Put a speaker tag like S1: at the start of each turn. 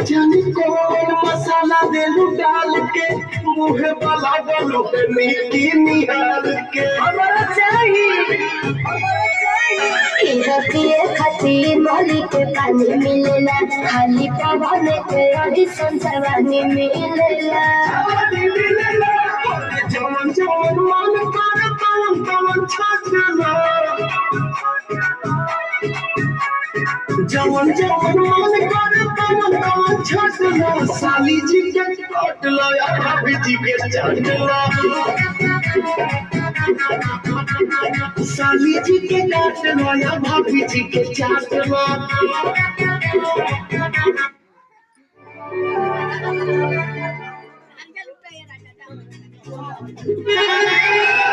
S1: जानी कौन मसाला देलू डाल के मुहे वाला बोलू निकी निहाल के हमरा चाहिए
S2: पिए खातिर मोली के पानी मिलेला खाली पवन के अभी संसवानी मिलेला
S1: जवन जवन मन कर तवन तवन छाटला जवन जवन मन कर तवन तवन छाटला साली जी के काटला या भाभी जी के चाटला साली जी के काटला या भाभी जी के चाटला
S3: Yeah.